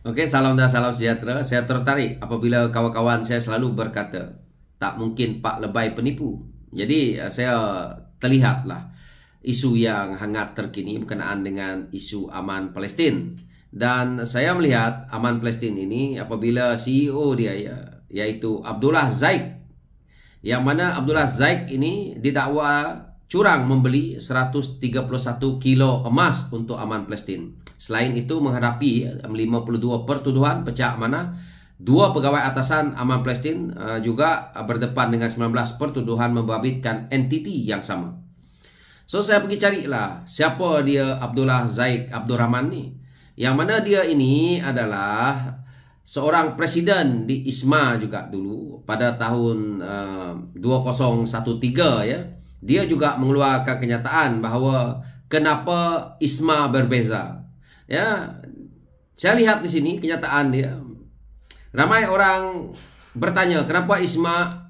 Oke, salam dan salam sejahtera. Saya tertarik apabila kawan-kawan saya selalu berkata, tak mungkin Pak Lebay penipu. Jadi saya terlihatlah isu yang hangat terkini berkenaan dengan isu aman Palestin. Dan saya melihat aman Palestin ini apabila CEO dia yaitu Abdullah Zaid, yang mana Abdullah Zaid ini didakwa curang membeli 131 kilo emas untuk aman Palestin. Selain itu menghadapi 52 pertuduhan pecah amanah. Dua pegawai atasan aman Palestin juga berdepan dengan 19 pertuduhan membabitkan entiti yang sama. So saya pergi carilah siapa dia Abdullah Zaid Abdurrahman ni. Yang mana dia ini adalah seorang presiden di ISMA juga dulu pada tahun 2013 ya. Dia juga mengeluarkan kenyataan bahawa kenapa ISMA berbeza. Ya, saya lihat di sini kenyataan dia. Ramai orang bertanya kenapa ISMA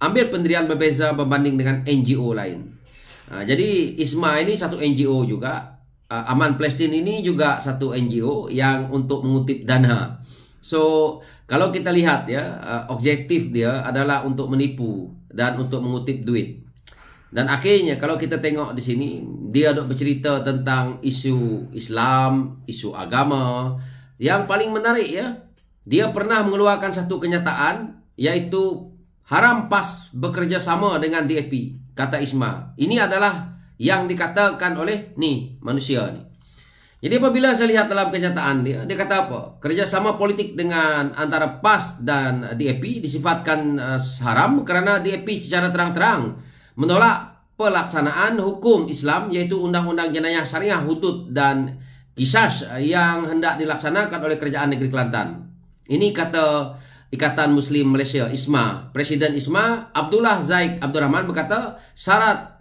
ambil pendirian berbeza berbanding dengan NGO lain. Jadi ISMA ini satu NGO juga. Aman Palestin ini juga satu NGO yang untuk mengutip dana. So kalau kita lihat ya, objektif dia adalah untuk menipu dan untuk mengutip duit. Dan akhirnya kalau kita tengok di sini, dia dok bercerita tentang isu Islam, isu agama. Yang paling menarik ya, dia pernah mengeluarkan satu kenyataan, yaitu haram PAS bekerja sama dengan DAP, kata ISMA. Ini adalah yang dikatakan oleh manusia ni. Jadi apabila saya lihat dalam kenyataan dia kata apa? Kerjasama politik dengan antara PAS dan DAP disifatkan haram kerana DAP secara terang-terang menolak pelaksanaan hukum Islam, yaitu Undang-Undang Jenayah Syariah Hudud dan Qisas yang hendak dilaksanakan oleh Kerajaan Negeri Kelantan. Ini kata Ikatan Muslim Malaysia, ISMA. Presiden ISMA Abdullah Zaid Abdurrahman berkata syarat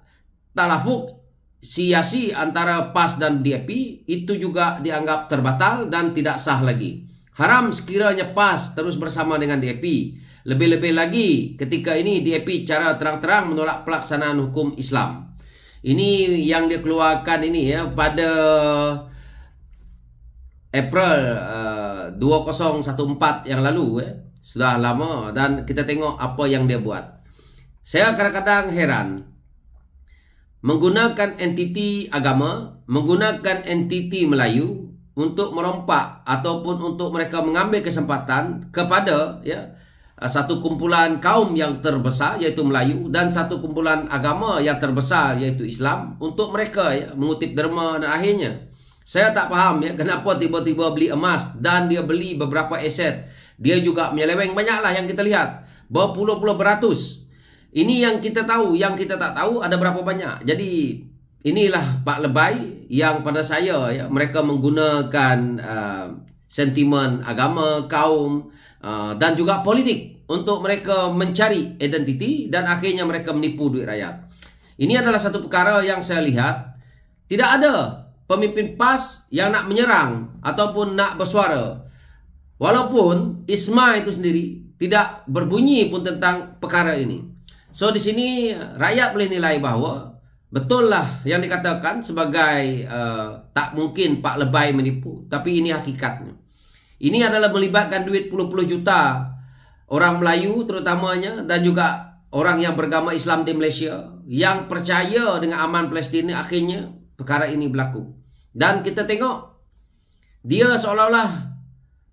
talafuk siasi antara PAS dan DAP itu juga dianggap terbatal dan tidak sah lagi. Haram sekiranya PAS terus bersama dengan DAP. Lebih-lebih lagi ketika ini DAP cara terang-terang menolak pelaksanaan hukum Islam. Ini yang dia keluarkan ini ya pada April 2014 yang lalu ya. Sudah lama dan kita tengok apa yang dia buat. Saya kadang-kadang heran. Menggunakan entiti agama, menggunakan entiti Melayu untuk merompak ataupun untuk mereka mengambil kesempatan kepada satu kumpulan kaum yang terbesar yaitu Melayu dan satu kumpulan agama yang terbesar yaitu Islam untuk mereka mengutip derma dan akhirnya. Saya tak faham kenapa tiba-tiba beli emas dan dia beli beberapa aset. Dia juga menyeleweng banyaklah yang kita lihat. Berpuluh-puluh beratus. Ini yang kita tahu, yang kita tak tahu ada berapa banyak. Jadi inilah Pak Lebay yang pada saya mereka menggunakan sentimen agama, kaum dan juga politik untuk mereka mencari identiti dan akhirnya mereka menipu duit rakyat. Ini adalah satu perkara yang saya lihat tidak ada pemimpin PAS yang nak menyerang ataupun nak bersuara. Walaupun ISMA itu sendiri tidak berbunyi pun tentang perkara ini. So di sini rakyat boleh nilai bahawa betul lah yang dikatakan sebagai tak mungkin Pak Lebay menipu, tapi ini hakikatnya. Ini adalah melibatkan duit puluh-puluh juta orang Melayu terutamanya dan juga orang yang beragama Islam di Malaysia yang percaya dengan aman Palestin, akhirnya perkara ini berlaku. Dan kita tengok dia seolah-olah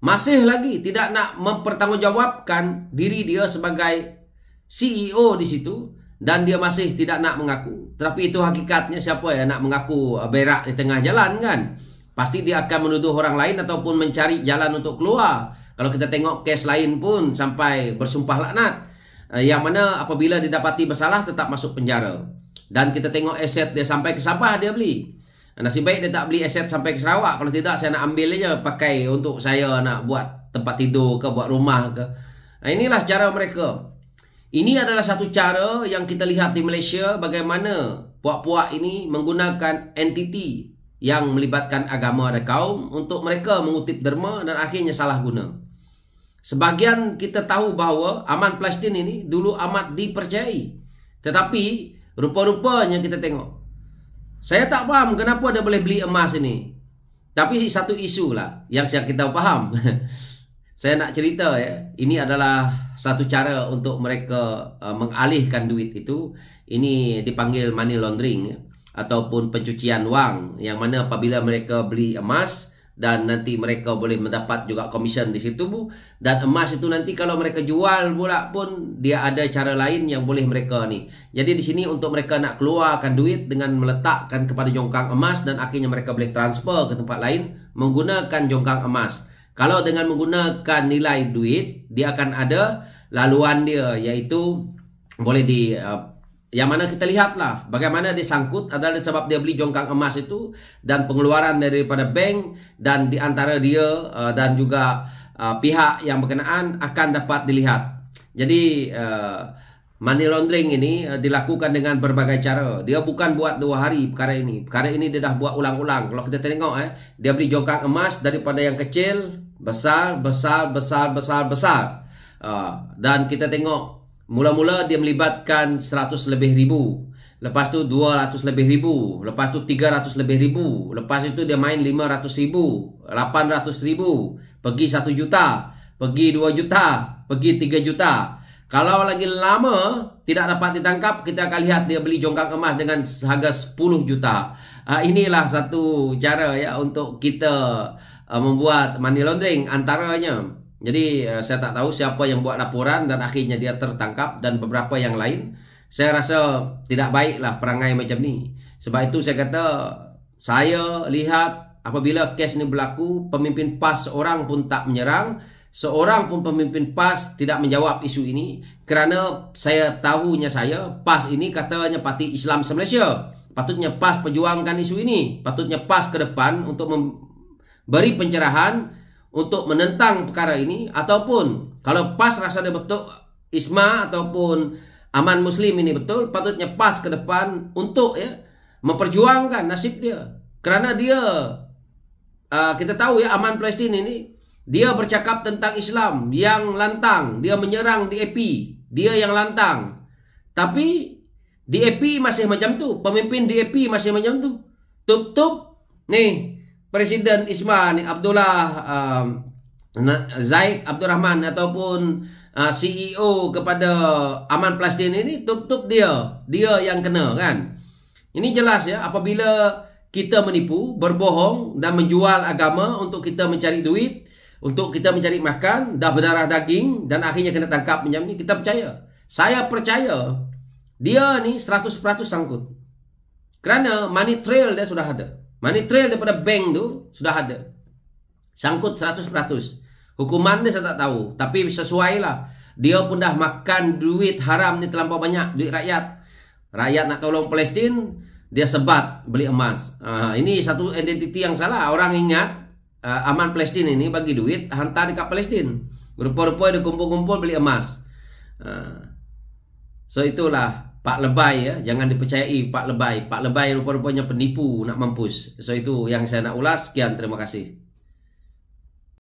masih lagi tidak nak mempertanggungjawabkan diri dia sebagai CEO di situ dan dia masih tidak nak mengaku. Tapi itu hakikatnya, siapa yang nak mengaku berak di tengah jalan kan? Pasti dia akan menuduh orang lain ataupun mencari jalan untuk keluar. Kalau kita tengok kes lain pun sampai bersumpah laknat, yang mana apabila didapati bersalah tetap masuk penjara. Dan kita tengok aset dia sampai ke Sabah dia beli. Nasib baik dia tak beli aset sampai ke Sarawak. Kalau tidak saya nak ambil aja pakai untuk saya nak buat tempat tidur ke, buat rumah ke. Inilah cara mereka. Ini adalah satu cara yang kita lihat di Malaysia bagaimana puak-puak ini menggunakan entiti yang melibatkan agama dan kaum untuk mereka mengutip derma dan akhirnya salah guna. Sebagian kita tahu bahawa aman Palestin ini dulu amat dipercayai. Tetapi rupa-rupanya kita tengok. Saya tak faham kenapa dia boleh beli emas ini. Tapi satu isu lah yang kita paham. Saya nak cerita ya, ini adalah satu cara untuk mereka mengalihkan duit itu. Ini dipanggil money laundering ya, ataupun pencucian wang, yang mana apabila mereka beli emas dan nanti mereka boleh mendapat juga komisen di situ, Bu. Dan emas itu nanti kalau mereka jual pula pun dia ada cara lain yang boleh mereka ni. Jadi di sini untuk mereka nak keluarkan duit dengan meletakkan kepada jongkang emas dan akhirnya mereka boleh transfer ke tempat lain menggunakan jongkang emas. Kalau dengan menggunakan nilai duit, dia akan ada laluan dia, iaitu boleh di yang mana kita lihatlah bagaimana dia sangkut adalah sebab dia beli jongkang emas itu dan pengeluaran daripada bank, dan di antara dia dan juga pihak yang berkenaan akan dapat dilihat. Jadi money laundering ini dilakukan dengan berbagai cara. Dia bukan buat 2 hari perkara ini. Perkara ini dia dah buat ulang-ulang. Kalau kita tengok dia beli jongkang emas daripada yang kecil, besar. Dan kita tengok mula-mula dia melibatkan 100 lebih ribu. Lepas tu 200 lebih ribu. Lepas tu 300 lebih ribu. Lepas itu dia main 500 ribu, 800 ribu. Pergi 1 juta. Pergi 2 juta. Pergi 3 juta. Kalau lagi lama tidak dapat ditangkap, kita akan lihat dia beli jongkang emas dengan harga 10 juta. Inilah satu cara ya untuk kita membuat money laundering antaranya. Jadi saya tak tahu siapa yang buat laporan dan akhirnya dia tertangkap, dan beberapa yang lain. Saya rasa tidak baiklah perangai macam ni. Sebab itu saya kata, saya lihat apabila kes ni berlaku, pemimpin PAS seorang pun tak menyerang, seorang pun pemimpin PAS tidak menjawab isu ini. Kerana saya tahunya PAS ini katanya Parti Islam se-Malaysia. Patutnya PAS perjuangkan isu ini. Patutnya PAS ke depan untuk memberi pencerahan untuk menentang perkara ini, ataupun kalau PAS rasa dia betul ISMA ataupun Aman Muslim ini betul, patutnya PAS ke depan untuk memperjuangkan nasib dia. Kerana dia kita tahu ya, Aman Palestin ini dia bercakap tentang Islam yang lantang, dia menyerang DAP, dia yang lantang. Tapi DAP masih macam tu, pemimpin DAP masih macam tu. Tup-tup nih Presiden ISMA ni Abdullah Zaid Abdul Rahman ataupun CEO kepada Aman Palestin ini, tup-tup dia yang kena kan. Ini jelas ya, apabila kita menipu, berbohong dan menjual agama untuk kita mencari duit, untuk kita mencari makan, dah berdarah daging dan akhirnya kena tangkap macam ni, kita percaya. Saya percaya dia ni 100% sangkut. Kerana money trail dia sudah ada. Money trail daripada bank tu sudah ada. Sangkut 100%. Hukuman dia saya tak tahu, tapi sesuai lah. Dia pun dah makan duit haram ni terlampau banyak, duit rakyat. Rakyat nak tolong Palestin, dia sebat beli emas. Ini satu identiti yang salah. Orang ingat Aman Palestin ini bagi duit hantar dekat Palestin. Rupa-rupa dia kumpul-kumpul beli emas. So itulah Pak Lebay ya, jangan dipercayai Pak Lebay. Pak Lebay rupa-rupanya penipu nak mampus. So itu yang saya nak ulas. Sekian, terima kasih.